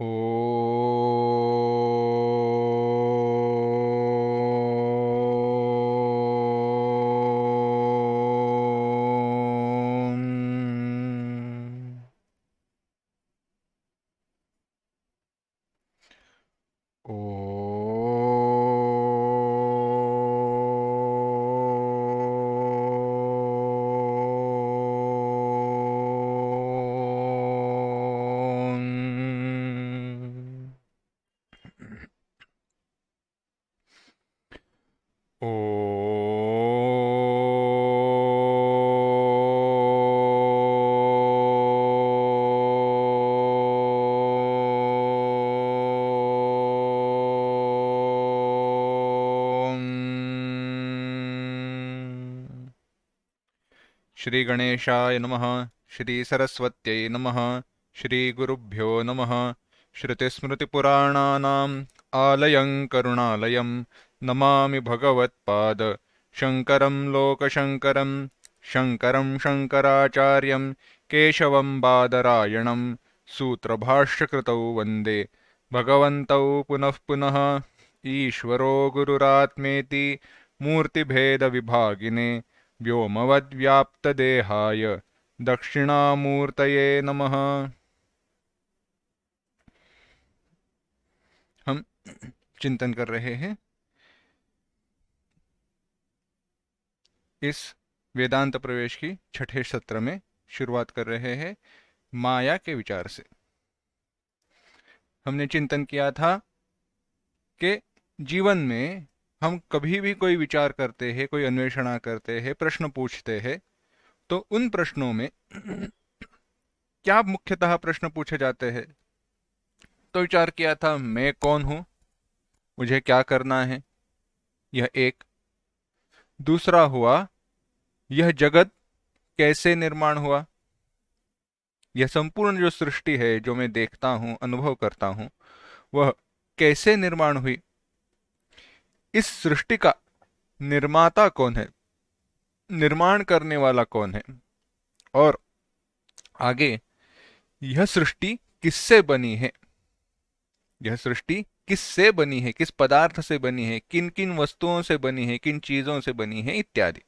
ओ श्री गणेशाय नमः। श्री सरस्वत्यै नमः। श्री गुरुभ्यो नमः। श्रुतिस्मृतिपुराणानाम् आलयं करुणालयं नमामि भगवत्पाद शङ्करं लोकशङ्करं शङ्करं शङ्कराचार्यं केशवं बादरायणं सूत्रभाष्यकृतौ वन्दे भगवन्तौ पुनः पुनः। ईश्वरो गुरुरात्मेति मूर्तिभेदविभागिने व्योमवद्व्याप्तदेहाय दक्षिणामूर्तये नमः। हम चिंतन कर रहे हैं इस वेदांत प्रवेश की छठे सत्र में। शुरुआत कर रहे हैं माया के विचार से। हमने चिंतन किया था कि जीवन में हम कभी भी कोई विचार करते हैं, कोई अन्वेषणा करते हैं, प्रश्न पूछते हैं, तो उन प्रश्नों में क्या मुख्यतः प्रश्न पूछे जाते हैं। तो विचार किया था, मैं कौन हूं, मुझे क्या करना है, यह एक। दूसरा हुआ, यह जगत कैसे निर्माण हुआ, यह संपूर्ण जो सृष्टि है, जो मैं देखता हूं, अनुभव करता हूं, वह कैसे निर्माण हुई। इस सृष्टि का निर्माता कौन है, निर्माण करने वाला कौन है, और आगे यह सृष्टि किससे बनी है, यह सृष्टि किससे बनी है, किस पदार्थ से बनी है, किन किन वस्तुओं से बनी है, किन चीजों से बनी है, इत्यादि।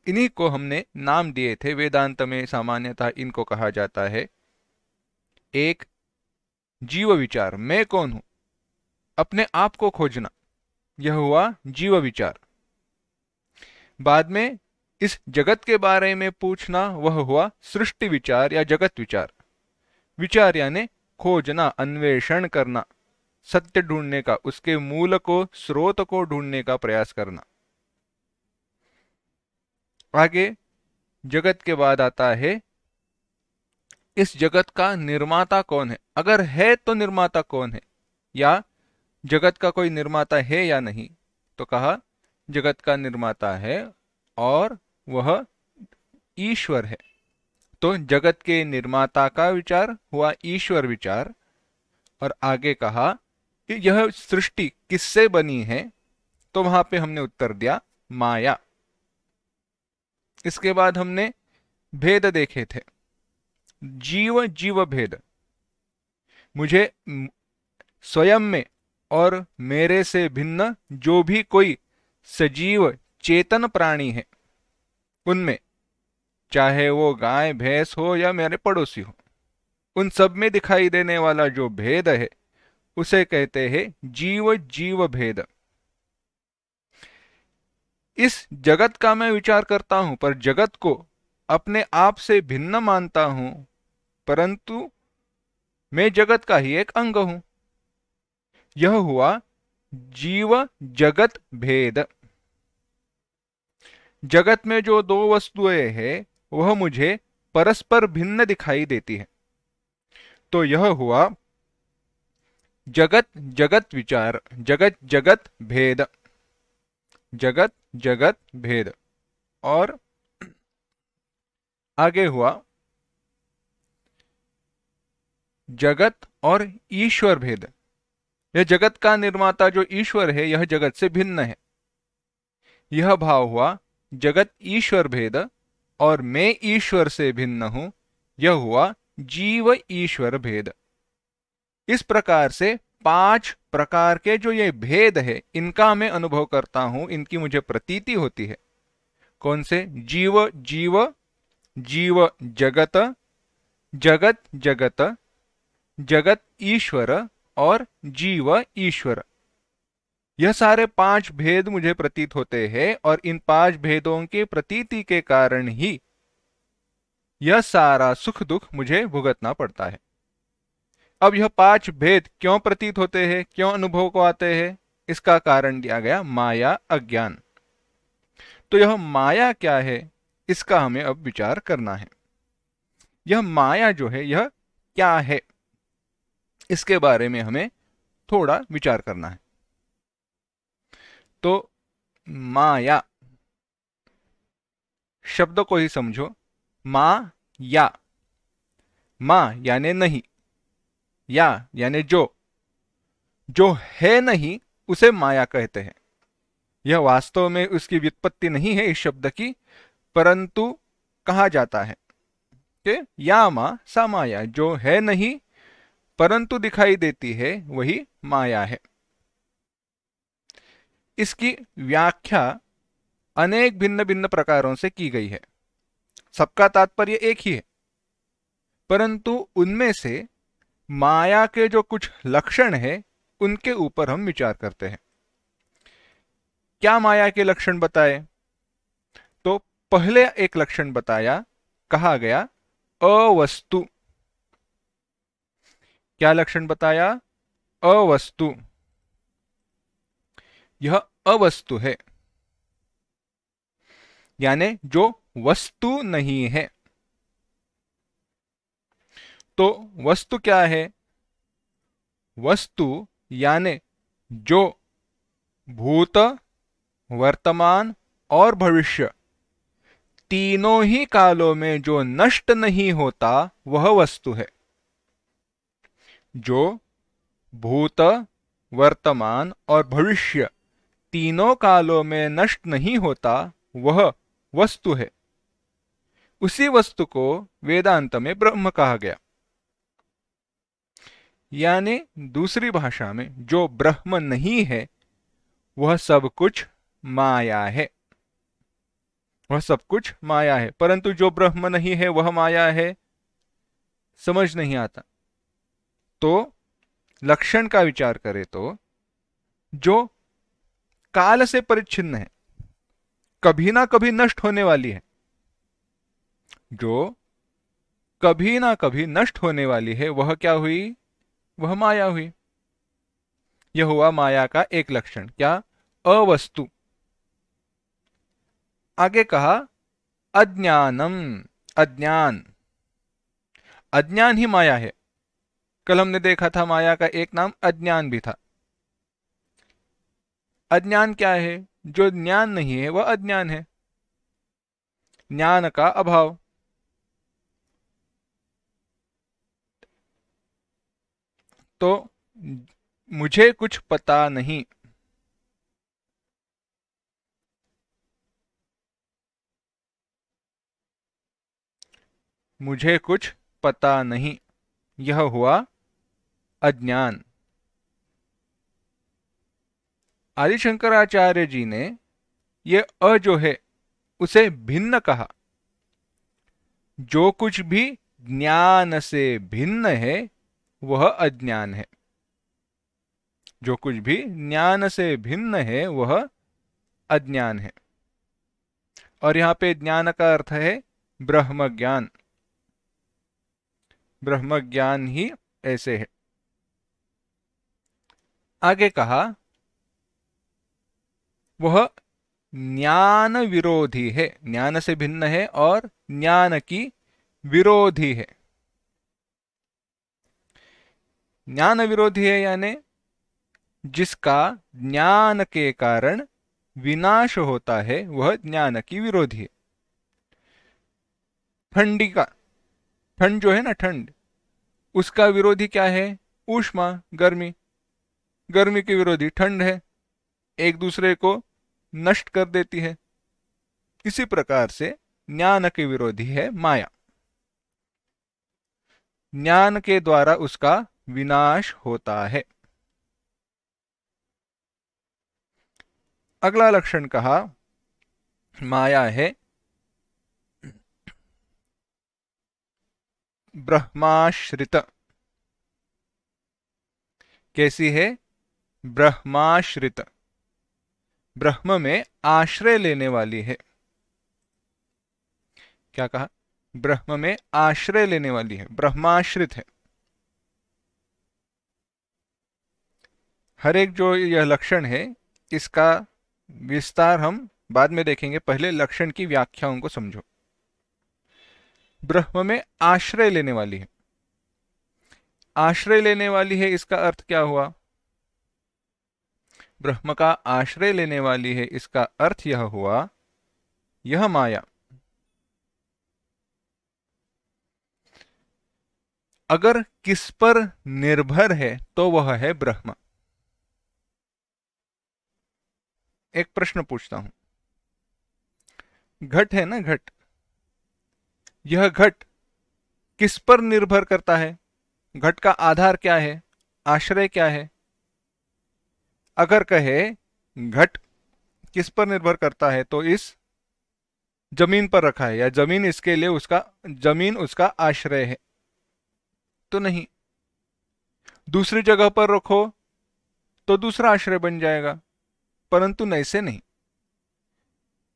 इन्हीं को हमने नाम दिए थे। वेदांत में सामान्यतः इनको कहा जाता है एक जीव विचार, मैं कौन हूं, अपने आप को खोजना, यह हुआ जीव विचार। बाद में इस जगत के बारे में पूछना, वह हुआ सृष्टि विचार या जगत विचार। विचार यानी खोजना, अन्वेषण करना, सत्य ढूंढने का, उसके मूल को, स्रोत को ढूंढने का प्रयास करना। आगे जगत के बाद आता है इस जगत का निर्माता कौन है, अगर है तो निर्माता कौन है, या जगत का कोई निर्माता है या नहीं। तो कहा जगत का निर्माता है और वह ईश्वर है। तो जगत के निर्माता का विचार हुआ ईश्वर विचार। और आगे कहा कि यह सृष्टि किससे बनी है, तो वहां पे हमने उत्तर दिया माया। इसके बाद हमने भेद देखे थे, जीव जीव भेद। मुझे स्वयं में और मेरे से भिन्न जो भी कोई सजीव चेतन प्राणी है, उनमें, चाहे वो गाय भैंस हो या मेरे पड़ोसी हो, उन सब में दिखाई देने वाला जो भेद है, उसे कहते हैं जीव जीव भेद। इस जगत का मैं विचार करता हूं, पर जगत को अपने आप से भिन्न मानता हूं, परंतु मैं जगत का ही एक अंग हूं। यह हुआ जीव जगत भेद। जगत में जो दो वस्तुएं हैं, वह मुझे परस्पर भिन्न दिखाई देती है। तो यह हुआ जगत जगत विचार, जगत जगत भेद, जगत जगत भेद। और आगे हुआ जगत और ईश्वर भेद। यह जगत का निर्माता जो ईश्वर है, यह जगत से भिन्न है। यह भाव हुआ जगत ईश्वर भेद। और मैं ईश्वर से भिन्न हूं, यह हुआ जीव ईश्वर भेद। इस प्रकार से 5 प्रकार के जो ये भेद है इनका मैं अनुभव करता हूं, इनकी मुझे प्रतीति होती है। कौन से? जीव जीव, जीव जगत, जगत जगत, जगत ईश्वर और जीव ईश्वर। यह सारे 5 भेद मुझे प्रतीत होते हैं और इन 5 भेदों के प्रतीति के कारण ही यह सारा सुख दुख मुझे भुगतना पड़ता है। अब यह 5 भेद क्यों प्रतीत होते हैं, क्यों अनुभव को आते हैं? इसका कारण दिया गया माया, अज्ञान। तो यह माया क्या है, इसका हमें अब विचार करना है। यह माया जो है यह क्या है, इसके बारे में हमें थोड़ा विचार करना है। तो माया शब्द को ही समझो। मा या, मा यानी नहीं, या यानी जो है नहीं उसे माया कहते हैं। यह वास्तव में उसकी व्युत्पत्ति नहीं है इस शब्द की, परंतु कहा जाता है कि या मा सा माया, जो है नहीं परंतु दिखाई देती है वही माया है। इसकी व्याख्या अनेक भिन्न भिन्न प्रकारों से की गई है, सबका तात्पर्य एक ही है, परंतु उनमें से माया के जो कुछ लक्षण हैं उनके ऊपर हम विचार करते हैं। क्या माया के लक्षण बताए? तो पहले एक लक्षण बताया, कहा गया अवस्तु। क्या लक्षण बताया? अवस्तु। यह अवस्तु है, यानी जो वस्तु नहीं है। तो वस्तु क्या है? वस्तु यानी जो भूत, वर्तमान और भविष्य तीनों ही कालों में जो नष्ट नहीं होता वह वस्तु है। जो भूत, वर्तमान और भविष्य तीनों कालों में नष्ट नहीं होता वह वस्तु है। उसी वस्तु को वेदांत में ब्रह्म कहा गया। यानी दूसरी भाषा में जो ब्रह्म नहीं है वह सब कुछ माया है, वह सब कुछ माया है। परंतु जो ब्रह्म नहीं है वह माया है, समझ नहीं आता। तो लक्षण का विचार करें तो जो काल से परिच्छिन्न है, कभी ना कभी नष्ट होने वाली है, जो कभी ना कभी नष्ट होने वाली है, वह क्या हुई? वह माया हुई। यह हुआ माया का एक लक्षण। क्या? अवस्तु। आगे कहा अज्ञानम, अज्ञान। अज्ञान ही माया है। कल हमने देखा था माया का एक नाम अज्ञान भी था। अज्ञान क्या है? जो ज्ञान नहीं है वह अज्ञान है, ज्ञान का अभाव। तो मुझे कुछ पता नहीं, मुझे कुछ पता नहीं, यह हुआ अज्ञान। आदि शंकराचार्य जी ने ये अ जो है उसे भिन्न कहा। जो कुछ भी ज्ञान से भिन्न है वह अज्ञान है। जो कुछ भी ज्ञान से भिन्न है वह अज्ञान है। और यहां पे ज्ञान का अर्थ है ब्रह्म ज्ञान। ब्रह्म ज्ञान ही ऐसे है। आगे कहा वह ज्ञान विरोधी है, ज्ञान से भिन्न है और ज्ञान की विरोधी है। ज्ञान विरोधी है यानी जिसका ज्ञान के कारण विनाश होता है वह ज्ञान की विरोधी है। ठंडी का, ठंड जो है ना, ठंड, उसका विरोधी क्या है? ऊष्मा, गर्मी। गर्मी की विरोधी ठंड है, एक दूसरे को नष्ट कर देती है। इसी प्रकार से ज्ञान के विरोधी है माया। ज्ञान के द्वारा उसका विनाश होता है। अगला लक्षण कहा, माया है ब्रह्माश्रित। कैसी है? ब्रह्माश्रित, ब्रह्म में आश्रय लेने वाली है। क्या कहा? ब्रह्म में आश्रय लेने वाली है, ब्रह्माश्रित है। हर एक जो यह लक्षण है इसका विस्तार हम बाद में देखेंगे, पहले लक्षण की व्याख्याओं को समझो। ब्रह्म में आश्रय लेने वाली है, आश्रय लेने वाली है, इसका अर्थ क्या हुआ? ब्रह्म का आश्रय लेने वाली है, इसका अर्थ यह हुआ, यह माया अगर किस पर निर्भर है तो वह है ब्रह्म। एक प्रश्न पूछता हूं, घट है ना, घट, यह घट किस पर निर्भर करता है? घट का आधार क्या है, आश्रय क्या है? अगर कहे घट किस पर निर्भर करता है तो इस जमीन पर रखा है, या जमीन इसके लिए जमीन उसका आश्रय है, तो नहीं। दूसरी जगह पर रखो तो दूसरा आश्रय बन जाएगा, परंतु ऐसे नहीं।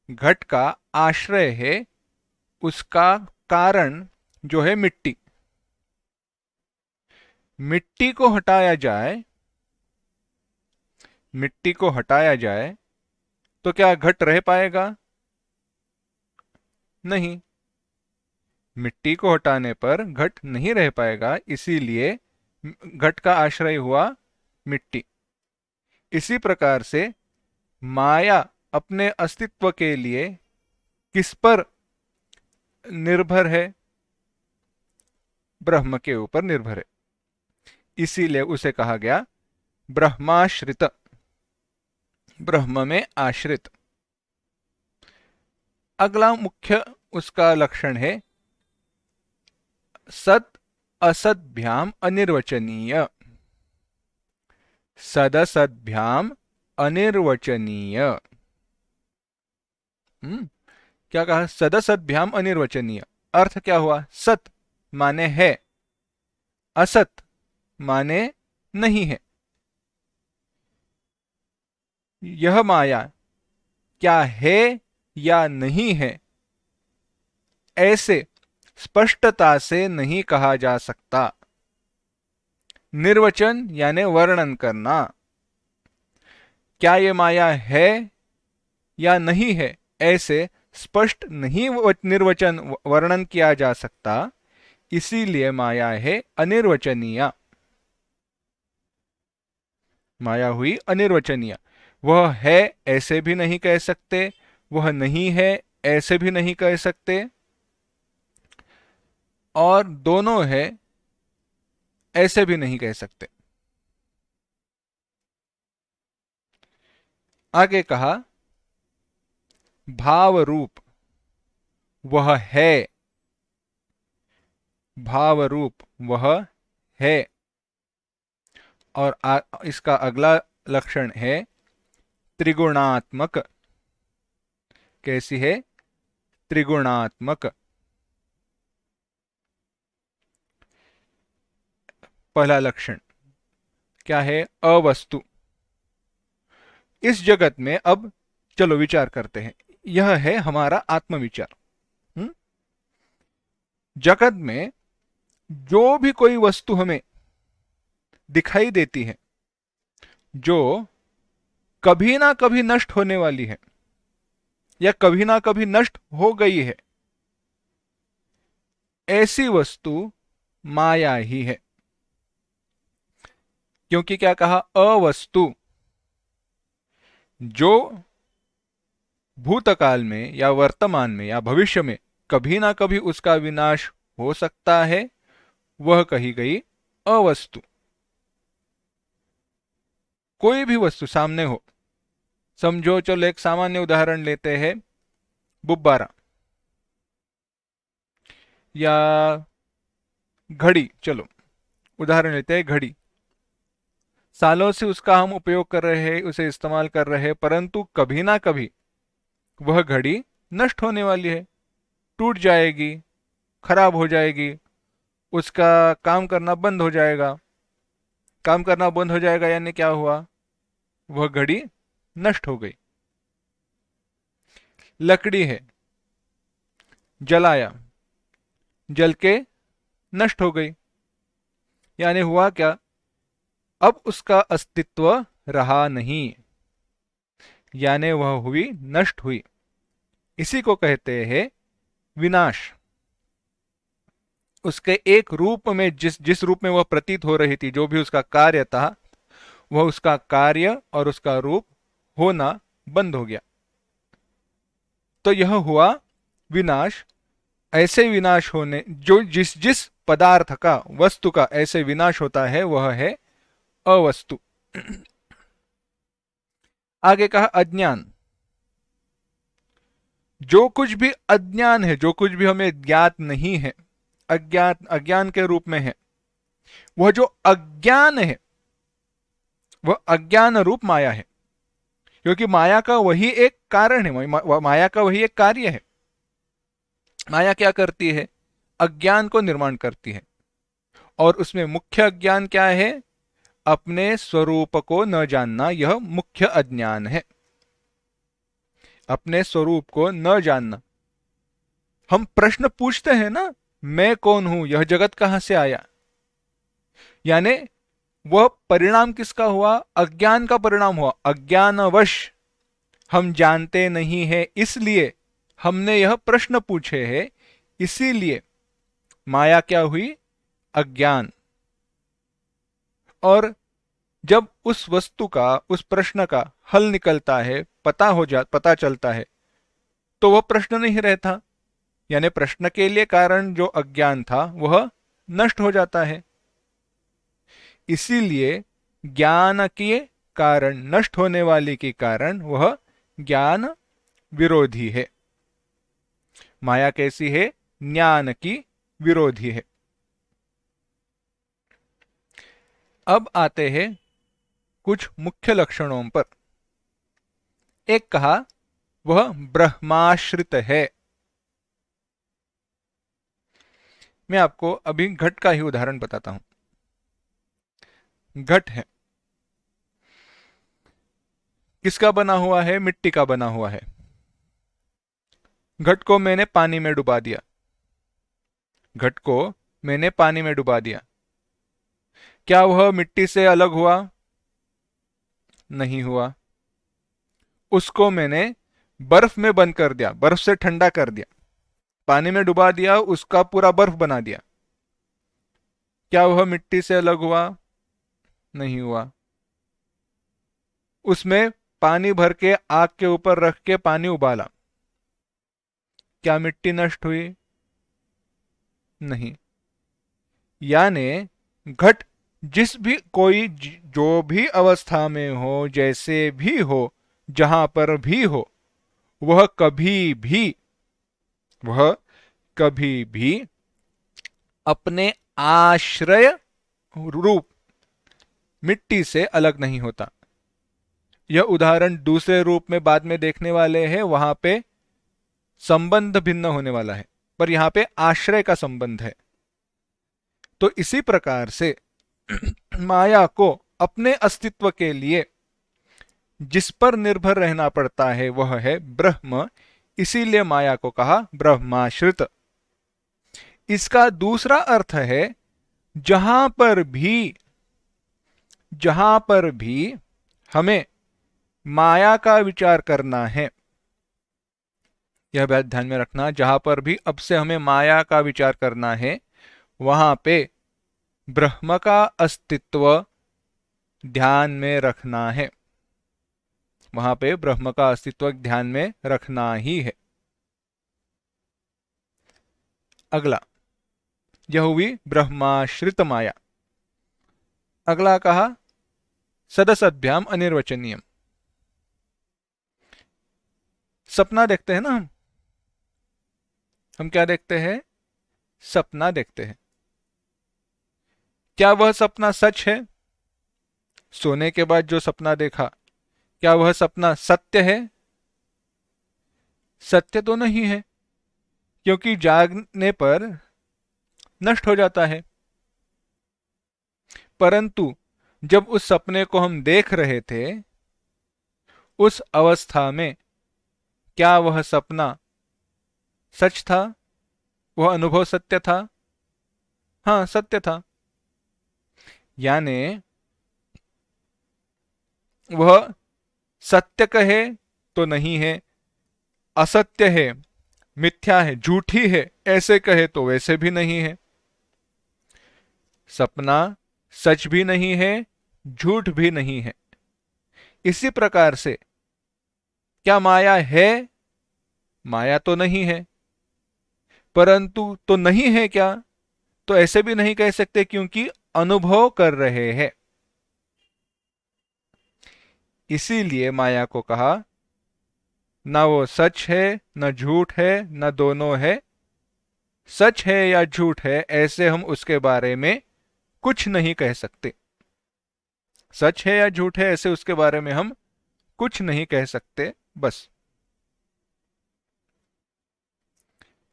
घट का आश्रय है उसका कारण जो है मिट्टी। मिट्टी को हटाया जाए, मिट्टी को हटाया जाए तो क्या घट रह पाएगा? नहीं, मिट्टी को हटाने पर घट नहीं रह पाएगा, इसीलिए घट का आश्रय हुआ मिट्टी। इसी प्रकार से माया अपने अस्तित्व के लिए किस पर निर्भर है? ब्रह्म के ऊपर निर्भर है, इसीलिए उसे कहा गया ब्रह्माश्रित, ब्रह्म में आश्रित। अगला मुख्य उसका लक्षण है सत असद्भ्याम अनिर्वचनीय। सदसद्भ्याम अनिर्वचनीय। क्या कहा? सदसद्भ्याम अनिर्वचनीय। अर्थ क्या हुआ? सत माने है, असत माने नहीं है। यह माया क्या है या नहीं है, ऐसे स्पष्टता से नहीं कहा जा सकता। निर्वचन यानी वर्णन करना। क्या ये माया है या नहीं है, ऐसे स्पष्ट नहीं निर्वचन वर्णन किया जा सकता, इसीलिए माया है अनिर्वचनीय। माया हुई अनिर्वचनीय। वह है ऐसे भी नहीं कह सकते, वह नहीं है ऐसे भी नहीं कह सकते, और दोनों है ऐसे भी नहीं कह सकते। आगे कहा भाव रूप वह है, भाव रूप वह है। और इसका अगला लक्षण है त्रिगुणात्मक। कैसी है? त्रिगुणात्मक। पहला लक्षण क्या है? अवस्तु। इस जगत में अब चलो विचार करते हैं, यह है हमारा आत्मविचार। जगत में जो भी कोई वस्तु हमें दिखाई देती है जो कभी ना कभी नष्ट होने वाली है या कभी ना कभी नष्ट हो गई है, ऐसी वस्तु माया ही है। क्योंकि क्या कहा? अवस्तु। जो भूतकाल में या वर्तमान में या भविष्य में कभी ना कभी उसका विनाश हो सकता है, वह कही गई अवस्तु। कोई भी वस्तु सामने हो, समझो, चलो एक सामान्य उदाहरण लेते हैं, गुब्बारा या घड़ी। चलो उदाहरण लेते हैं घड़ी। सालों से उसका हम उपयोग कर रहे हैं, उसे इस्तेमाल कर रहे हैं, परंतु कभी ना कभी वह घड़ी नष्ट होने वाली है, टूट जाएगी, खराब हो जाएगी, उसका काम करना बंद हो जाएगा। काम करना बंद हो जाएगा यानी क्या हुआ? वह घड़ी नष्ट हो गई। लकड़ी है, जलाया, जल के नष्ट हो गई, यानी हुआ क्या? अब उसका अस्तित्व रहा नहीं, यानी वह हुई, नष्ट हुई। इसी को कहते हैं विनाश। उसके एक रूप में, जिस जिस रूप में वह प्रतीत हो रही थी, जो भी उसका कार्य था, वह उसका कार्य और उसका रूप होना बंद हो गया। तो यह हुआ विनाश। ऐसे विनाश होने, जो जिस जिस पदार्थ का, वस्तु का ऐसे विनाश होता है, वह है अवस्तु। आगे कहा अज्ञान। जो कुछ भी अज्ञान है, जो कुछ भी हमें ज्ञात नहीं है, अज्ञात, अज्ञान के रूप में है, वह जो अज्ञान है, वह अज्ञान रूप माया है। क्योंकि माया का वही एक कारण है, माया का वही एक कार्य है। माया क्या करती है? अज्ञान को निर्माण करती है। और उसमें मुख्य अज्ञान क्या है? अपने स्वरूप को न जानना, यह मुख्य अज्ञान है। अपने स्वरूप को न जानना। हम प्रश्न पूछते हैं ना, मैं कौन हूं, यह जगत कहां से आया, यानी वह परिणाम किसका हुआ? अज्ञान का परिणाम हुआ। अज्ञानवश हम जानते नहीं है, इसलिए हमने यह प्रश्न पूछे हैं। इसीलिए माया क्या हुई? अज्ञान। और जब उस वस्तु का, उस प्रश्न का हल निकलता है, पता चलता है, तो वह प्रश्न नहीं रहता, यानी प्रश्न के लिए कारण जो अज्ञान था वह नष्ट हो जाता है। इसीलिए ज्ञान के कारण, नष्ट होने वाले के कारण, वह ज्ञान विरोधी है। माया कैसी है? ज्ञान की विरोधी है। अब आते हैं कुछ मुख्य लक्षणों पर। एक कहा, वह ब्रह्माश्रित है। मैं आपको अभी घट का ही उदाहरण बताता हूं। घट है, किसका बना हुआ है? मिट्टी का बना हुआ है। घट को मैंने पानी में डुबा दिया। घट को मैंने पानी में डुबा दिया, क्या वह मिट्टी से अलग हुआ? नहीं हुआ। उसको मैंने बर्फ में बंद कर दिया, बर्फ से ठंडा कर दिया, पानी में डुबा दिया, उसका पूरा बर्फ बना दिया, क्या वह मिट्टी से अलग हुआ? नहीं हुआ। उसमें पानी भर के आग के ऊपर रख के पानी उबाला, क्या मिट्टी नष्ट हुई? नहीं। यानी घट जिस भी, कोई जो भी अवस्था में हो, जैसे भी हो, जहां पर भी हो, वह कभी भी, वह कभी भी अपने आश्रय रूप मिट्टी से अलग नहीं होता। यह उदाहरण दूसरे रूप में बाद में देखने वाले हैं, वहां पे संबंध भिन्न होने वाला है, पर यहां पे आश्रय का संबंध है। तो इसी प्रकार से माया को अपने अस्तित्व के लिए जिस पर निर्भर रहना पड़ता है, वह है ब्रह्म। इसीलिए माया को कहा ब्रह्माश्रित। इसका दूसरा अर्थ है, जहां पर भी, जहां पर भी हमें माया का विचार करना है, यह बात ध्यान में रखना, जहां पर भी अब से हमें माया का विचार करना है, वहां पे ब्रह्म का अस्तित्व ध्यान में रखना है। वहां पे ब्रह्म का अस्तित्व ध्यान में रखना ही है। अगला, यह हुई ब्रह्माश्रित माया। अगला कहा सदसद्भ्याम अनिर्वचनीयम। सपना देखते हैं ना हम क्या देखते हैं? सपना देखते हैं। क्या वह सपना सच है? सोने के बाद जो सपना देखा, क्या वह सपना सत्य है? सत्य तो नहीं है, क्योंकि जागने पर नष्ट हो जाता है। परंतु जब उस सपने को हम देख रहे थे, उस अवस्था में क्या वह सपना सच था? वह अनुभव सत्य था? हाँ, सत्य था। यानी वह सत्य कहे तो नहीं है, असत्य है, मिथ्या है, झूठी है, ऐसे कहे तो वैसे भी नहीं है। सपना सच भी नहीं है, झूठ भी नहीं है। इसी प्रकार से क्या माया है? माया तो नहीं है, परंतु तो नहीं है क्या? तो ऐसे भी नहीं कह सकते, क्योंकि अनुभव कर रहे हैं। इसीलिए माया को कहा ना वो सच है न झूठ है, न दोनों है। सच है या झूठ है, ऐसे हम उसके बारे में कुछ नहीं कह सकते। सच है या झूठ है, ऐसे उसके बारे में हम कुछ नहीं कह सकते। बस।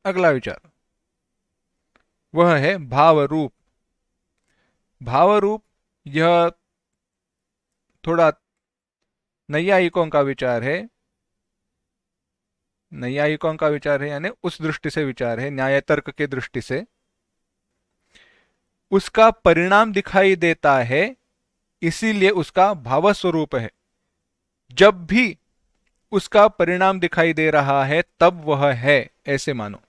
अगला विचार वह है भाव रूप। भाव रूप, यह थोड़ा नैयायिकों का विचार है। नैयायिकों का विचार है यानी उस दृष्टि से विचार है, न्याय तर्क के दृष्टि से। उसका परिणाम दिखाई देता है, इसीलिए उसका भाव स्वरूप है। जब भी उसका परिणाम दिखाई दे रहा है तब वह है, ऐसे मानो।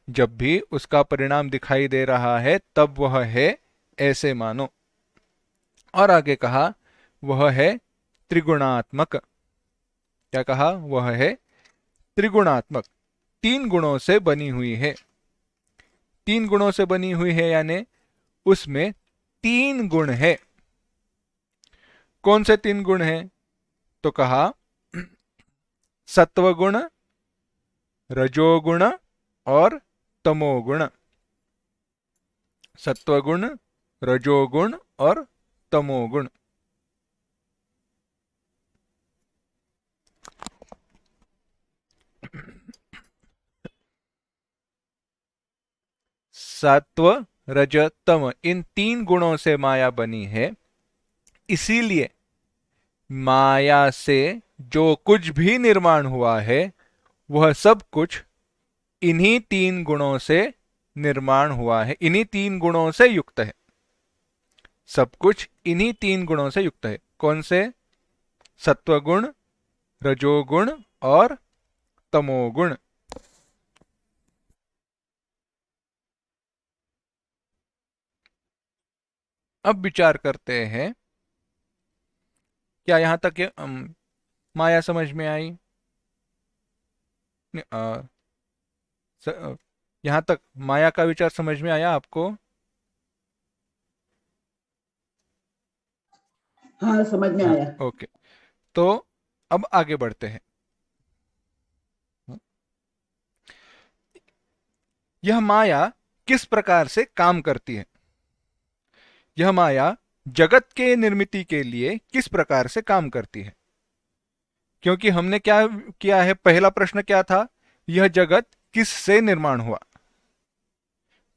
जब भी उसका परिणाम दिखाई दे रहा है तब वह है, ऐसे मानो। और आगे कहा वह है त्रिगुणात्मक। क्या कहा? वह है त्रिगुणात्मक, तीन गुणों से बनी हुई है। तीन गुणों से बनी हुई है यानी उसमें तीन गुण है। कौन से तीन गुण हैं? तो कहा सत्वगुण, रजोगुण और तमोगुण। सत्वगुण, रजोगुण और तमोगुण। सत्व, रज, तम, इन तीन गुणों से माया बनी है। इसीलिए माया से जो कुछ भी निर्माण हुआ है वह सब कुछ इन्हीं तीन गुणों से निर्माण हुआ है, इन्हीं तीन गुणों से युक्त है। सब कुछ इन्हीं तीन गुणों से युक्त है। कौन से? सत्वगुण, रजोगुण और तमोगुण। अब विचार करते हैं, क्या यहां तक माया समझ में आई? यहां तक माया का विचार समझ में आया आपको? हाँ, समझ में हाँ, आया। ओके। तो अब आगे बढ़ते हैं। यह माया किस प्रकार से काम करती है? यह माया जगत के निर्मिति के लिए किस प्रकार से काम करती है? क्योंकि हमने क्या किया है, पहला प्रश्न क्या था? यह जगत किस से निर्माण हुआ?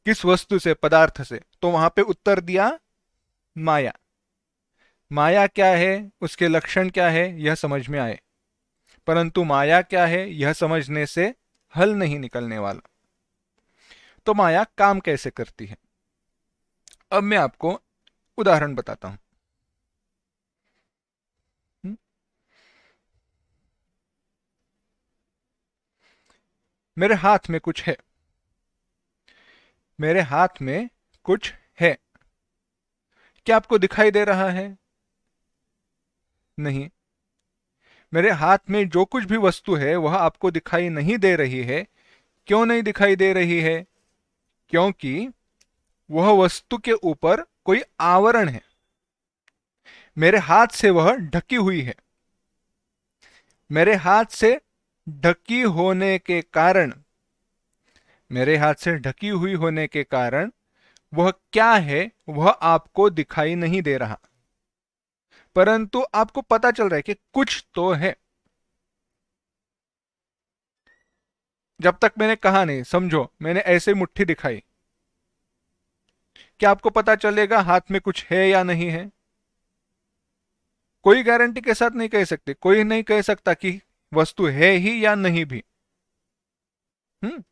किस वस्तु से, पदार्थ से? तो वहां पे उत्तर दिया माया। माया क्या है, उसके लक्षण क्या है, यह समझ में आए। परंतु माया क्या है, यह समझने से हल नहीं निकलने वाला। तो माया काम कैसे करती है? अब मैं आपको उदाहरण बताता हूं। मेरे हाथ में कुछ है। मेरे हाथ में कुछ है। क्या आपको दिखाई दे रहा है? नहीं। मेरे हाथ में जो कुछ भी वस्तु है वह आपको दिखाई नहीं दे रही है। क्यों नहीं दिखाई दे रही है? क्योंकि वह वस्तु के ऊपर कोई आवरण है। मेरे हाथ से वह ढकी हुई है। मेरे हाथ से ढकी होने के कारण, मेरे हाथ से ढकी हुई होने के कारण वह क्या है वह आपको दिखाई नहीं दे रहा, परंतु आपको पता चल रहा है कि कुछ तो है। जब तक मैंने कहा नहीं, समझो मैंने ऐसे मुट्ठी दिखाई, क्या आपको पता चलेगा हाथ में कुछ है या नहीं है? कोई गारंटी के साथ नहीं कह सकते, कोई नहीं कह सकता कि वस्तु है ही या नहीं भी। हम्म।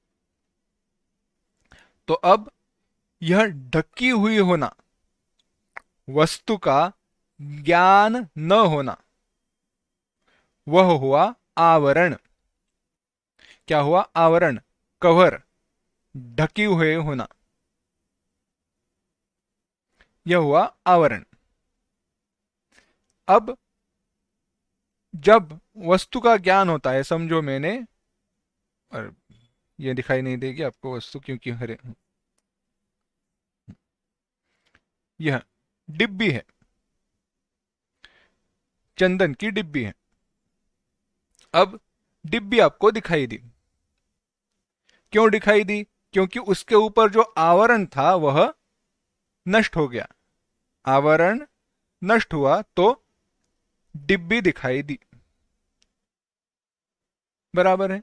तो अब यह ढकी हुई होना, वस्तु का ज्ञान न होना, वह हुआ आवरण। क्या हुआ? आवरण, कवर, ढकी हुए होना, यह हुआ आवरण। अब जब वस्तु का ज्ञान होता है, समझो मैंने, और ये दिखाई नहीं देगी आपको वस्तु क्योंकि हरे, यह डिब्बी है, चंदन की डिब्बी है। अब डिब्बी आपको दिखाई दी, क्यों दिखाई दी? क्योंकि उसके ऊपर जो आवरण था वह नष्ट हो गया, आवरण नष्ट हुआ तो डिब्बी दिखाई दी। बराबर है?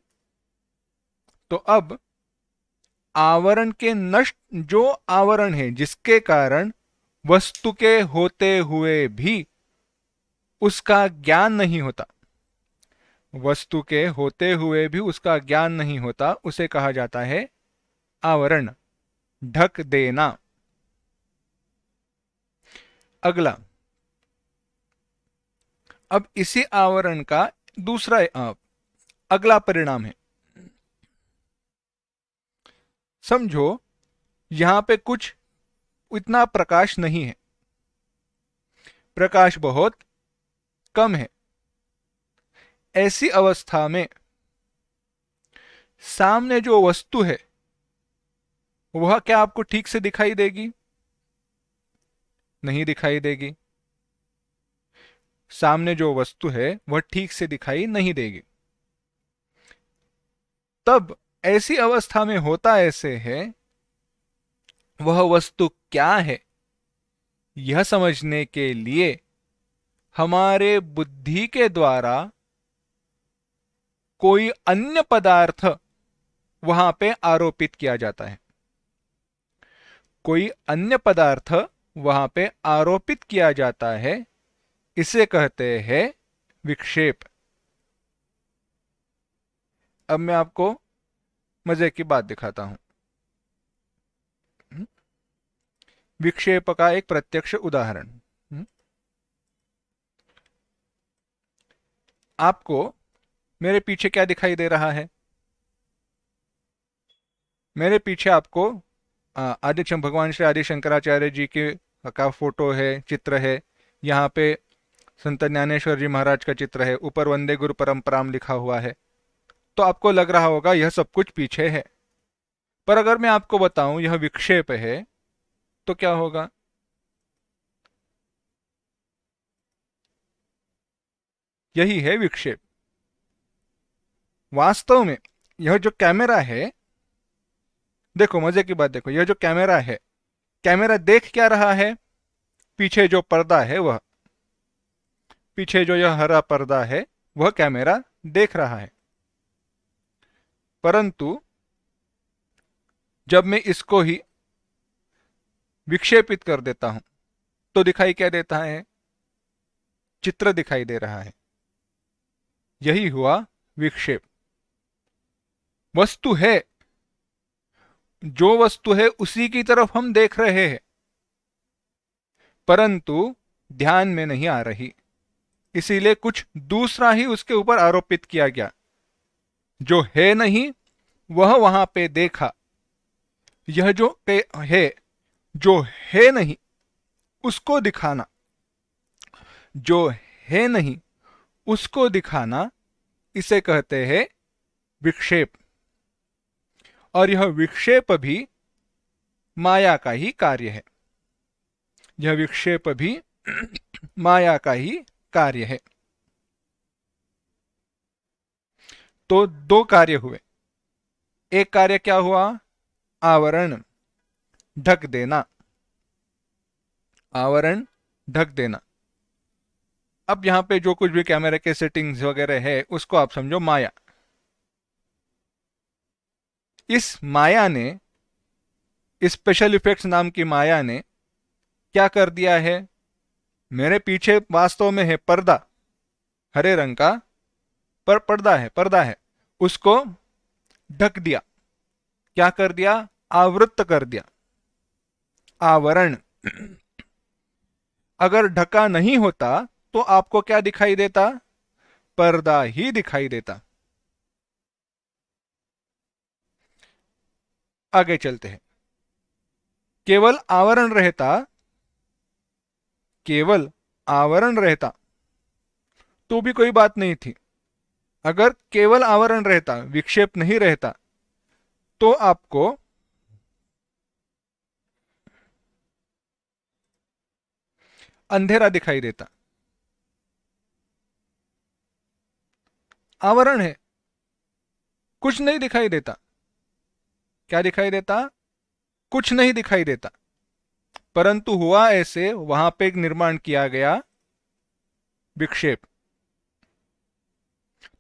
तो अब आवरण के नष्ट, जो आवरण है जिसके कारण वस्तु के होते हुए भी उसका ज्ञान नहीं होता, वस्तु के होते हुए भी उसका ज्ञान नहीं होता, उसे कहा जाता है आवरण, ढक देना। अगला, अब इसी आवरण का दूसरा अगला परिणाम है। समझो यहां पे कुछ इतना प्रकाश नहीं है, प्रकाश बहुत कम है। ऐसी अवस्था में सामने जो वस्तु है वह क्या आपको ठीक से दिखाई देगी? नहीं दिखाई देगी। सामने जो वस्तु है वह ठीक से दिखाई नहीं देगी। तब ऐसी अवस्था में होता ऐसे है, वह वस्तु क्या है यह समझने के लिए हमारे बुद्धि के द्वारा कोई अन्य पदार्थ वहां पे आरोपित किया जाता है, कोई अन्य पदार्थ वहां पे आरोपित किया जाता है। इसे कहते हैं विक्षेप। अब मैं आपको मजे की बात दिखाता हूं। विक्षेप का एक प्रत्यक्ष उदाहरण। आपको मेरे पीछे क्या दिखाई दे रहा है? मेरे पीछे आपको भगवान श्री आदि शंकराचार्य जी के का फोटो है, चित्र है। यहाँ पे संत ज्ञानेश्वर जी महाराज का चित्र है, ऊपर वंदे गुरु परंपराम लिखा हुआ है। तो आपको लग रहा होगा यह सब कुछ पीछे है, पर अगर मैं आपको बताऊं यह विक्षेप है तो क्या होगा? यही है विक्षेप। वास्तव में यह जो कैमरा है, देखो मजे की बात देखो, यह जो कैमरा है, कैमरा देख क्या रहा है? पीछे जो पर्दा है वह, पीछे जो यह हरा पर्दा है वह कैमरा देख रहा है। परंतु जब मैं इसको ही विक्षेपित कर देता हूं तो दिखाई क्या देता है? चित्र दिखाई दे रहा है। यही हुआ विक्षेप। वस्तु है, जो वस्तु है उसी की तरफ हम देख रहे हैं, परंतु ध्यान में नहीं आ रही, इसीलिए कुछ दूसरा ही उसके ऊपर आरोपित किया गया। जो है नहीं वह वहां पे देखा। यह जो है, जो है नहीं उसको दिखाना, जो है नहीं उसको दिखाना, इसे कहते हैं विक्षेप। और यह विक्षेप भी माया का ही कार्य है। यह विक्षेप भी माया का ही कार्य है। तो दो कार्य हुए। एक कार्य क्या हुआ? आवरण, ढक देना, आवरण ढक देना। अब यहां पे जो कुछ भी कैमरे के सेटिंग्स वगैरह है उसको आप समझो माया। इस माया ने, स्पेशल इफेक्ट्स नाम की माया ने क्या कर दिया है, मेरे पीछे वास्तव में है पर्दा, हरे रंग का पर पर्दा है, उसको ढक दिया। क्या कर दिया, आवृत कर दिया, आवरण। अगर ढका नहीं होता तो आपको क्या दिखाई देता, पर्दा ही दिखाई देता। आगे चलते हैं। केवल आवरण रहता, केवल आवरण रहता तो भी कोई बात नहीं थी। अगर केवल आवरण रहता, विक्षेप नहीं रहता, तो आपको अंधेरा दिखाई देता। आवरण है, कुछ नहीं दिखाई देता। क्या दिखाई देता, कुछ नहीं दिखाई देता। परंतु हुआ ऐसे, वहां पे एक निर्माण किया गया विक्षेप।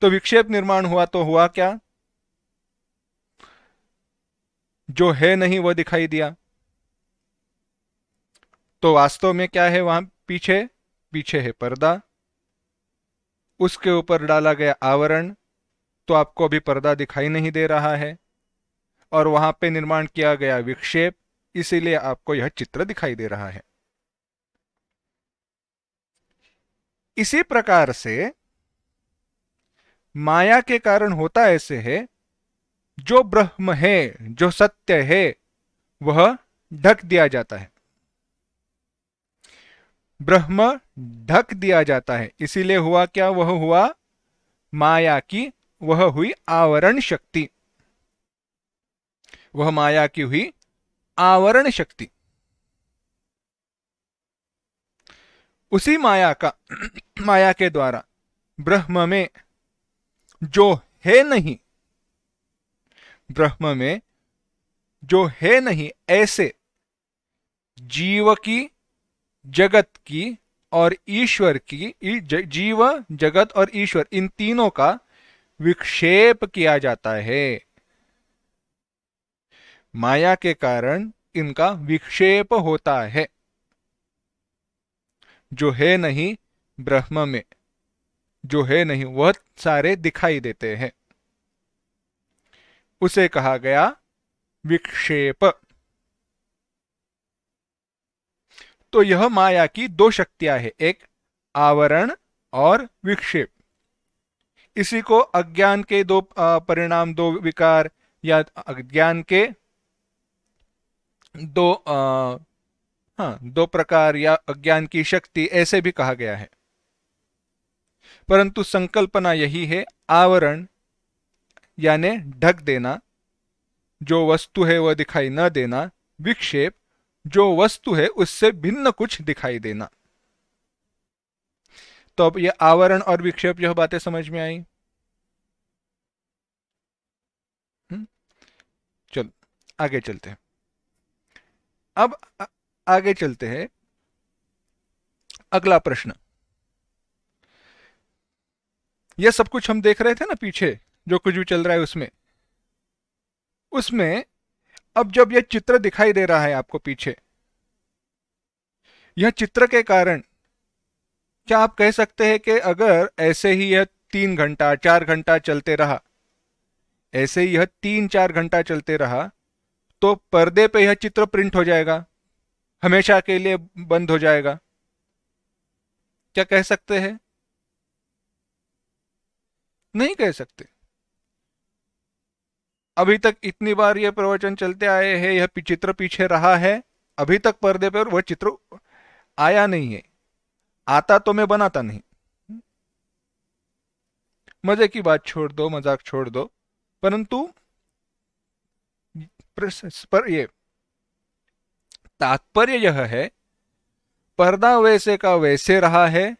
तो विक्षेप निर्माण हुआ तो हुआ क्या, जो है नहीं वह दिखाई दिया। तो वास्तव में क्या है वहां पीछे, पीछे है पर्दा, उसके ऊपर डाला गया आवरण, तो आपको अभी पर्दा दिखाई नहीं दे रहा है, और वहां पे निर्माण किया गया विक्षेप, इसीलिए आपको यह चित्र दिखाई दे रहा है। इसी प्रकार से माया के कारण होता ऐसे है, जो ब्रह्म है, जो सत्य है, वह ढक दिया जाता है। ब्रह्म ढक दिया जाता है, इसीलिए हुआ क्या, वह हुआ माया की, वह हुई आवरण शक्ति, वह माया की हुई आवरण शक्ति। उसी माया का माया के द्वारा ब्रह्म में जो है नहीं, ब्रह्म में जो है नहीं, ऐसे जीव की, जगत की और ईश्वर की, जीव, जगत और ईश्वर, इन तीनों का विक्षेप किया जाता है। माया के कारण इनका विक्षेप होता है। जो है नहीं ब्रह्म में, जो है नहीं वह सारे दिखाई देते हैं, उसे कहा गया विक्षेप। तो यह माया की दो शक्तियां हैं, एक आवरण और विक्षेप। इसी को अज्ञान के दो परिणाम, दो विकार, या अज्ञान के दो हाँ, दो प्रकार, या अज्ञान की शक्ति, ऐसे भी कहा गया है। परंतु संकल्पना यही है, आवरण यानी ढक देना, जो वस्तु है वह दिखाई न देना, विक्षेप जो वस्तु है उससे भिन्न कुछ दिखाई देना। तो अब यह आवरण और विक्षेप, यह बातें समझ में आई। चलो आगे चलते हैं। अब आगे चलते हैं, अगला प्रश्न। यह सब कुछ हम देख रहे थे ना पीछे, जो कुछ भी चल रहा है उसमें, उसमें अब जब यह चित्र दिखाई दे रहा है आपको पीछे, यह चित्र के कारण क्या आप कह सकते हैं कि अगर ऐसे ही यह 3 घंटा 4 घंटा चलते रहा, ऐसे ही यह 3-4 घंटा चलते रहा, तो पर्दे पे यह चित्र प्रिंट हो जाएगा, हमेशा के लिए बंद हो जाएगा? क्या कह सकते हैं? नहीं कह सकते। अभी तक इतनी बार यह प्रवचन चलते आए हैं, यह चित्र पीछे रहा है, अभी तक पर्दे पर वह चित्र आया नहीं है। आता तो मैं बनाता नहीं। मजे की बात छोड़ दो, मजाक छोड़ दो, परंतु पर ये तात्पर्य यह है, पर्दा वैसे का वैसे रहा है,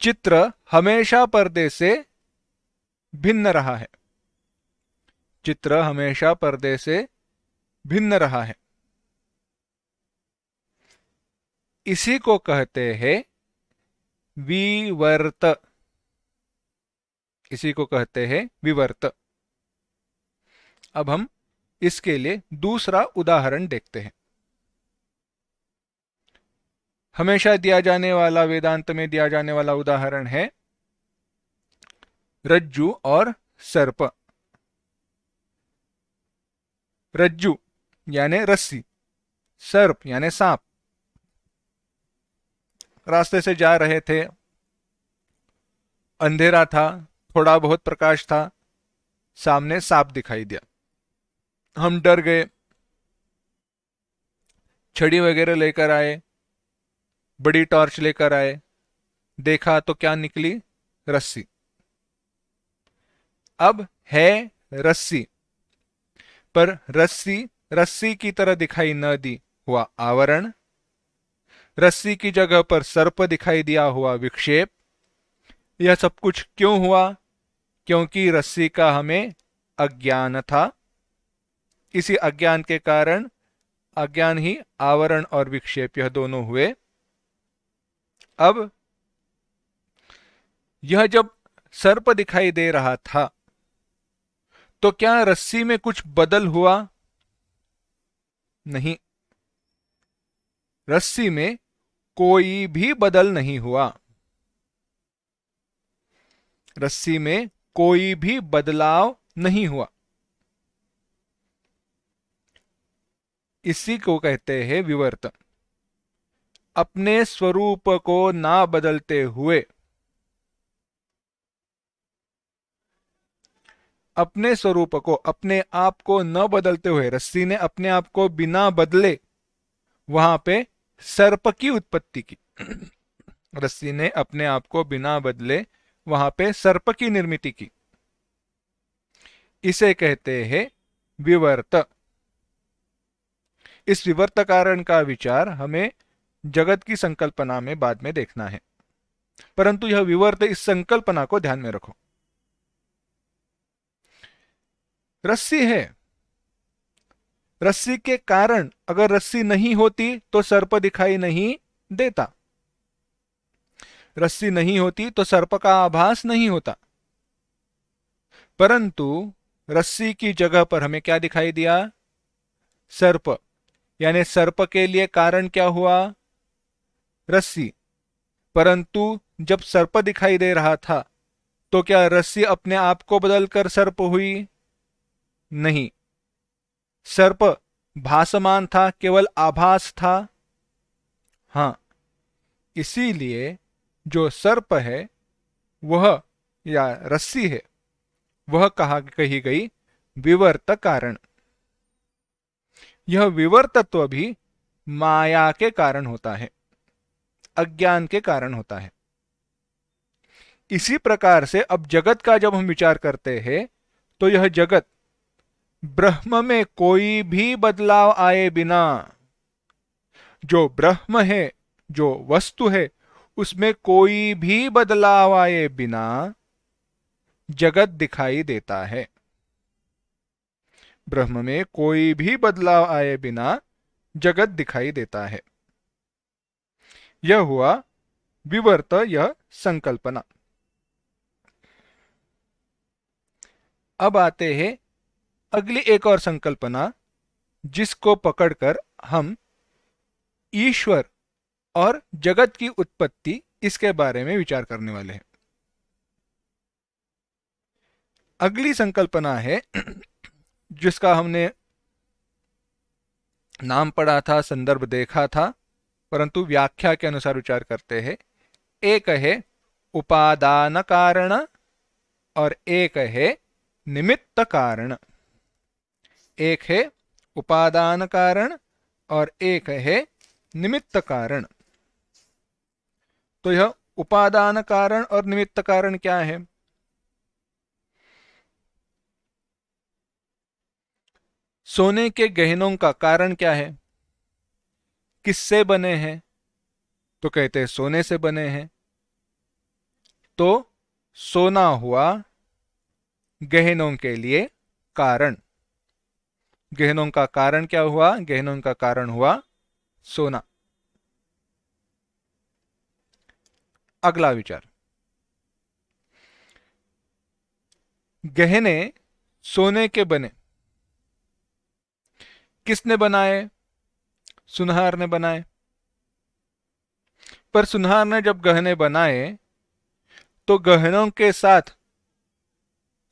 चित्र हमेशा पर्दे से भिन्न रहा है, चित्र हमेशा पर्दे से भिन्न रहा है। इसी को कहते हैं विवर्त। इसी को कहते हैं विवर्त। अब हम इसके लिए दूसरा उदाहरण देखते हैं। हमेशा दिया जाने वाला, वेदांत में दिया जाने वाला उदाहरण है रज्जु और सर्प। रज्जु यानी रस्सी, सर्प यानी सांप। रास्ते से जा रहे थे, अंधेरा था, थोड़ा बहुत प्रकाश था, सामने सांप दिखाई दिया। हम डर गए, छड़ी वगैरह लेकर आए, बड़ी टॉर्च लेकर आए, देखा तो क्या निकली? रस्सी। अब है रस्सी, पर रस्सी रस्सी की तरह दिखाई न दी, हुआ आवरण। रस्सी की जगह पर सर्प दिखाई दिया, हुआ विक्षेप। यह सब कुछ क्यों हुआ? क्योंकि रस्सी का हमें अज्ञान था। इसी अज्ञान के कारण अज्ञान ही आवरण और विक्षेप यह दोनों हुए। अब यह जब सर्प दिखाई दे रहा था तो क्या रस्सी में कुछ बदल हुआ? नहीं, रस्सी में कोई भी बदल नहीं हुआ। रस्सी में कोई भी बदलाव नहीं हुआ। इसी को कहते हैं विवर्त। अपने स्वरूप को ना बदलते हुए, अपने स्वरूप को, अपने आप को न बदलते हुए, रस्सी ने अपने आप को बिना बदले वहां पे सर्प की उत्पत्ति की। रस्सी ने अपने आप को बिना बदले वहां पे सर्प की निर्मिति की। इसे कहते हैं विवर्त। इस विवर्त कारण का विचार हमें जगत की संकल्पना में बाद में देखना है, परंतु यह विवर्त, इस संकल्पना को ध्यान में रखो। रस्सी है, रस्सी के कारण, अगर रस्सी नहीं होती तो सर्प दिखाई नहीं देता। रस्सी नहीं होती तो सर्प का आभास नहीं होता। परंतु रस्सी की जगह पर हमें क्या दिखाई दिया? सर्प। यानी सर्प के लिए कारण क्या हुआ? रस्सी। परंतु जब सर्प दिखाई दे रहा था तो क्या रस्सी अपने आप को बदलकर सर्प हुई? नहीं, सर्प भासमान था, केवल आभास था। हां, इसीलिए जो सर्प है वह, या रस्सी है, वह कही गई विवर्त कारण। यह विवर्तत्व भी माया के कारण होता है, अज्ञान के कारण होता है। इसी प्रकार से अब जगत का जब हम विचार करते हैं तो यह जगत ब्रह्म में कोई भी बदलाव आए बिना, जो ब्रह्म है, जो वस्तु है, उसमें कोई भी बदलाव आए बिना जगत दिखाई देता है। ब्रह्म में कोई भी बदलाव आए बिना जगत दिखाई देता है। यह हुआ विवर्त, यह संकल्पना। अब आते हैं अगली एक और संकल्पना, जिसको पकड़कर हम ईश्वर और जगत की उत्पत्ति, इसके बारे में विचार करने वाले हैं। अगली संकल्पना है जिसका हमने नाम पढ़ा था, संदर्भ देखा था, परंतु व्याख्या के अनुसार विचार करते हैं। एक है उपादान कारण और एक है निमित्त कारण। एक है उपादान कारण और एक है निमित्त कारण। तो यह उपादान कारण और निमित्त कारण क्या है? सोने के गहनों का कारण क्या है? किससे बने हैं? तो कहते हैं सोने से बने हैं। तो सोना हुआ गहनों के लिए कारण। गहनों का कारण क्या हुआ? गहनों का कारण हुआ सोना। अगला विचार, गहने सोने के बने, किसने बनाए? सुनहार ने बनाए। पर सुनहार ने जब गहने बनाए तो गहनों के साथ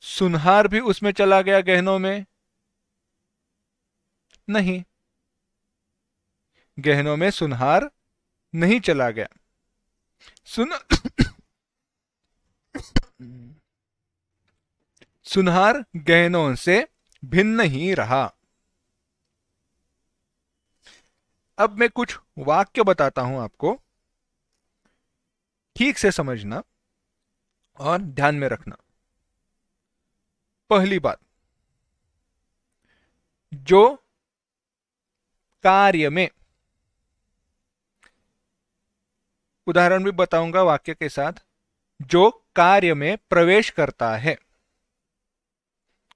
सुनहार भी उसमें चला गया गहनों में? नहीं, गहनों में सुनहार नहीं चला गया। सुन सुनहार गहनों से भिन्न ही रहा। अब मैं कुछ वाक्य बताता हूं आपको, ठीक से समझना और ध्यान में रखना। पहली बात, जो कार्य में, उदाहरण भी बताऊंगा वाक्य के साथ, जो कार्य में प्रवेश करता है,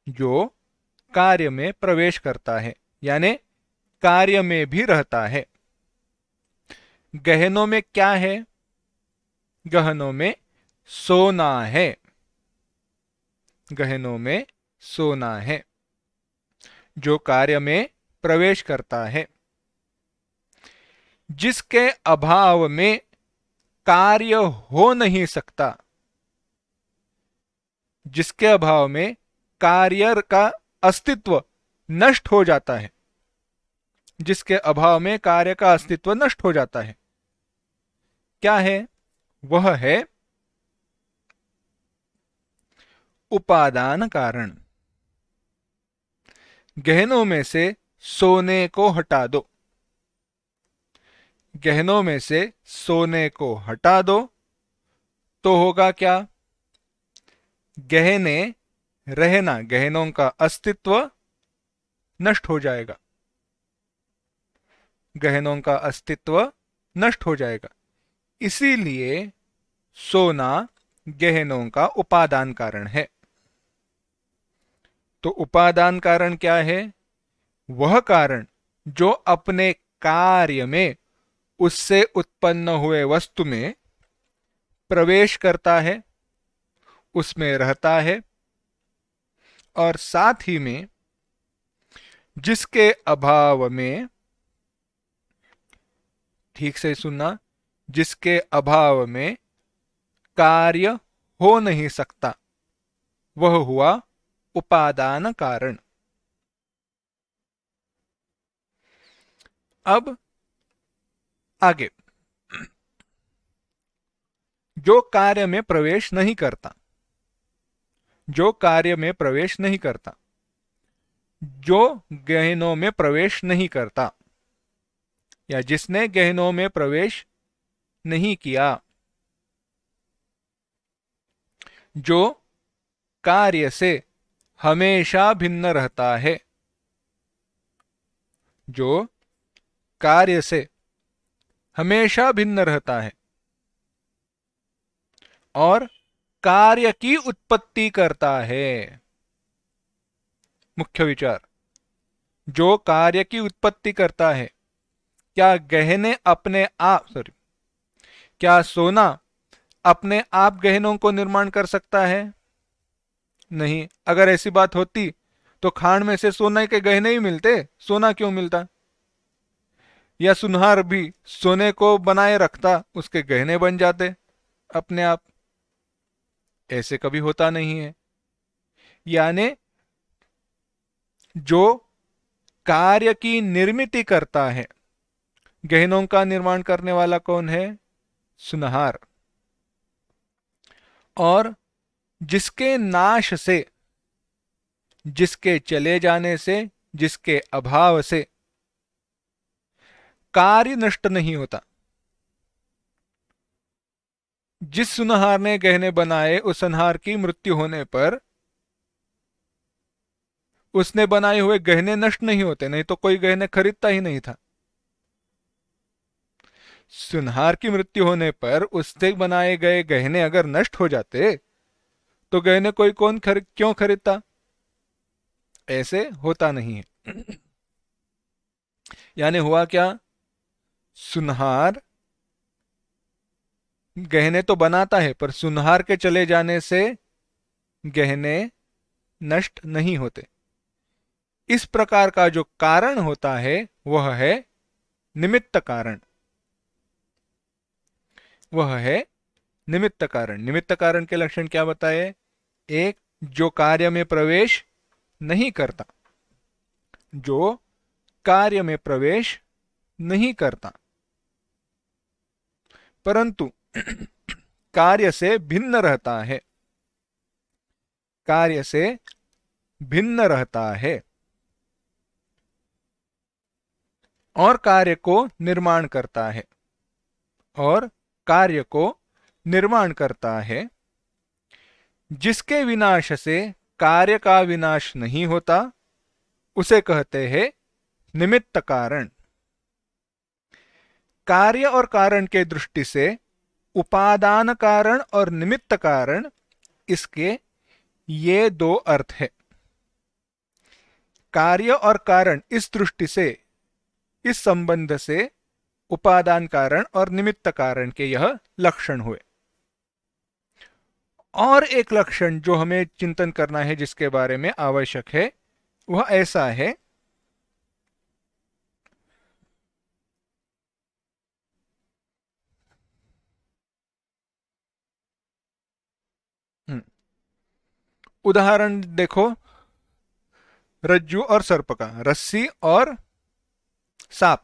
जो कार्य में प्रवेश करता है यानी कार्य में भी रहता है। गहनों में क्या है? गहनों में सोना है, गहनों में सोना है, जो कार्य में प्रवेश करता है, जिसके अभाव में कार्य हो नहीं सकता, जिसके अभाव में कार्य का अस्तित्व नष्ट हो जाता है, जिसके अभाव में कार्य का अस्तित्व नष्ट हो जाता है। क्या है? वह है उपादान कारण। गहनों में से सोने को हटा दो, गहनों में से सोने को हटा दो तो होगा क्या? गहने रहना, गहनों का अस्तित्व नष्ट हो जाएगा, गहनों का अस्तित्व नष्ट हो जाएगा। इसीलिए सोना गहनों का उपादान कारण है। तो उपादान कारण क्या है? वह कारण जो अपने कार्य में उससे उत्पन्न हुए वस्तु में प्रवेश करता है, उसमें रहता है, और साथ ही में जिसके अभाव में, ठीक से सुनना, जिसके अभाव में कार्य हो नहीं सकता, वह हुआ उपादान कारण। अब आगे, जो कार्य में प्रवेश नहीं करता, जो कार्य में प्रवेश नहीं करता, जो गहनों में प्रवेश नहीं करता, या जिसने गहनों में प्रवेश नहीं किया, जो कार्य से हमेशा भिन्न रहता है, जो कार्य से हमेशा भिन्न रहता है और कार्य की उत्पत्ति करता है। मुख्य विचार, जो कार्य की उत्पत्ति करता है। क्या गहने अपने आप, सॉरी, क्या सोना अपने आप गहनों को निर्माण कर सकता है? नहीं। अगर ऐसी बात होती तो खान में से सोने के गहने ही मिलते, सोना क्यों मिलता? या सुनहार भी सोने को बनाए रखता, उसके गहने बन जाते अपने आप? ऐसे कभी होता नहीं है। यानी जो कार्य की निर्मित करता है, गहनों का निर्माण करने वाला कौन है? सुनहार। और जिसके नाश से, जिसके चले जाने से, जिसके अभाव से कार्य नष्ट नहीं होता। जिस सुनहार ने गहने बनाए, उस सुनहार की मृत्यु होने पर उसने बनाए हुए गहने नष्ट नहीं होते, नहीं तो कोई गहने खरीदता ही नहीं था। सुनहार की मृत्यु होने पर उससे बनाए गए गहने अगर नष्ट हो जाते तो गहने कोई क्यों खरीदता? ऐसे होता नहीं है। यानी हुआ क्या? सुनहार गहने तो बनाता है, पर सुनहार के चले जाने से गहने नष्ट नहीं होते। इस प्रकार का जो कारण होता है वह है निमित्त कारण। वह है निमित्त कारण। निमित्त कारण के लक्षण क्या बताए? एक, जो कार्य में प्रवेश नहीं करता, जो कार्य में प्रवेश नहीं करता परंतु कार्य से भिन्न रहता है, कार्य से भिन्न रहता है और कार्य को निर्माण करता है, और कार्य को निर्माण करता है, जिसके विनाश से कार्य का विनाश नहीं होता, उसे कहते हैं निमित्त कारण। कार्य और कारण के दृष्टि से उपादान कारण और निमित्त कारण, इसके ये दो अर्थ है। कार्य और कारण इस दृष्टि से, इस संबंध से उपादान कारण और निमित्त कारण के यह लक्षण हुए। और एक लक्षण जो हमें चिंतन करना है, जिसके बारे में आवश्यक है, वह ऐसा है उदाहरण देखो, रज्जू और सर्प का, रस्सी और सांप।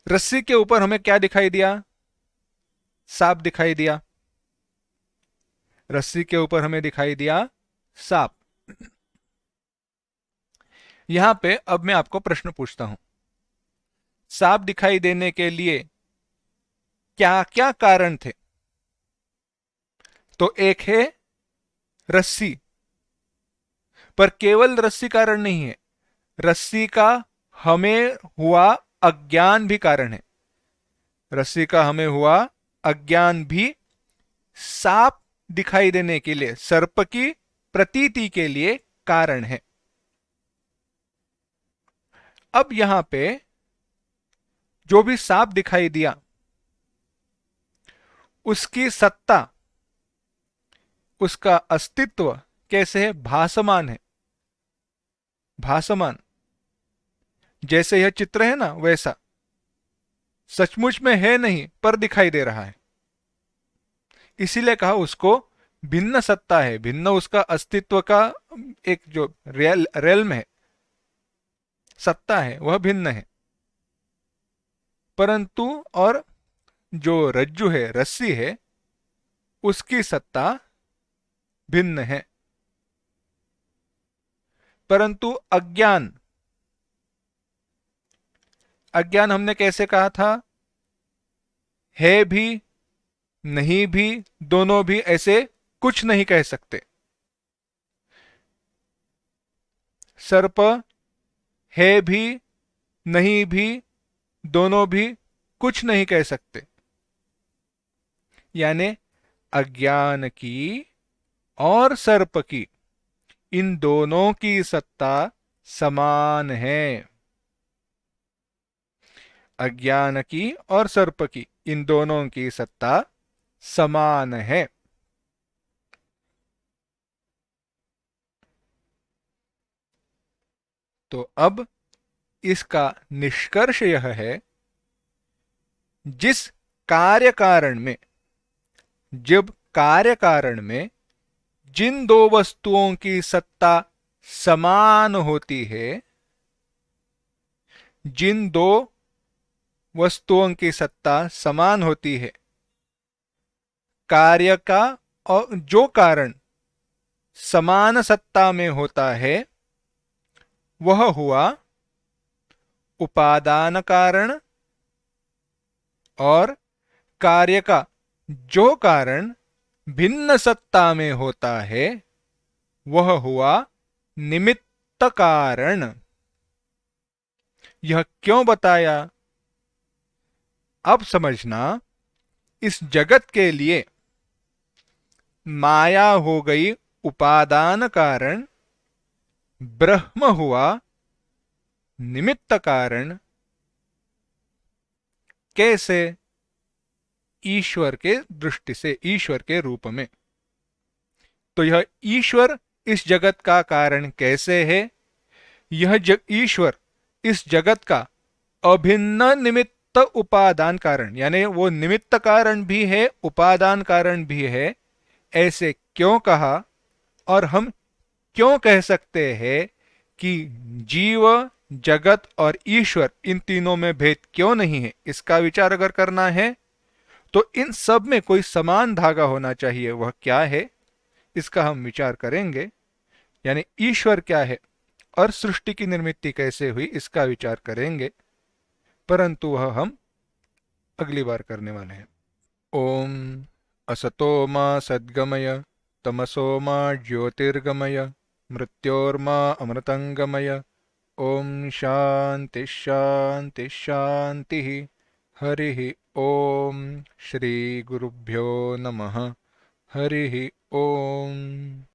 रस्सी के ऊपर हमें क्या दिखाई दिया? सांप दिखाई दिया। रस्सी के ऊपर हमें दिखाई दिया सांप। यहां पे अब मैं आपको प्रश्न पूछता हूं, सांप दिखाई देने के लिए क्या क्या कारण थे? तो एक है रस्सी, पर केवल रस्सी कारण नहीं है, रस्सी का हमें हुआ अज्ञान भी कारण है। रस्सी का हमें हुआ अज्ञान भी सांप दिखाई देने के लिए, सर्प की प्रतीति के लिए कारण है। अब यहां पे जो भी सांप दिखाई दिया, उसकी सत्ता, उसका अस्तित्व कैसे है? भासमान है। भासमान, जैसे यह चित्र है ना, वैसा सचमुच में है नहीं, पर दिखाई दे रहा है। इसीलिए कहा उसको भिन्न सत्ता है, भिन्न उसका अस्तित्व का एक जो रेल्म है, सत्ता है, वह भिन्न है। परंतु और जो रज्जु है, रस्सी है, उसकी सत्ता भिन्न है। परंतु अज्ञान, अज्ञान हमने कैसे कहा था? है भी नहीं भी, दोनों भी, ऐसे कुछ नहीं कह सकते। सर्प है भी नहीं भी, दोनों भी कुछ नहीं कह सकते। यानी अज्ञान की और सर्प की, इन दोनों की सत्ता समान है। अज्ञान की और सर्प की, इन दोनों की सत्ता समान है। तो अब इसका निष्कर्ष यह है, जिस कार्य कारण में, जब कार्य कारण में जिन दो वस्तुओं की सत्ता समान होती है, जिन दो वस्तुओं की सत्ता समान होती है, कार्य का और जो कारण समान सत्ता में होता है, वह हुआ उपादान कारण, और कार्य का जो कारण भिन्न सत्ता में होता है, वह हुआ निमित्त कारण। यह क्यों बताया? अब समझना, इस जगत के लिए माया हो गई उपादान कारण, ब्रह्म हुआ निमित्त कारण, कैसे? ईश्वर के दृष्टि से, ईश्वर के रूप में। तो यह ईश्वर इस जगत का कारण कैसे है? यह ईश्वर इस जगत का अभिन्न निमित्त उपादान कारण, यानी वो निमित्त कारण भी है, उपादान कारण भी है। ऐसे क्यों कहा? और हम क्यों कह सकते हैं कि जीव, जगत और ईश्वर, इन तीनों में भेद क्यों नहीं है? इसका विचार अगर करना है तो इन सब में कोई समान धागा होना चाहिए। वह क्या है, इसका हम विचार करेंगे। यानी ईश्वर क्या है और सृष्टि की निर्मिति कैसे हुई, इसका विचार करेंगे, परंतु वह हम अगली बार करने वाले हैं। ओम असतो मा सद्गमय, तमसो मा ज्योतिर्गमय, मृत्योर्मा अमृतंगमय। ओम शांति शांति शांति। हरि ओम। श्री गुरुभ्यो नमः। हरि ओम।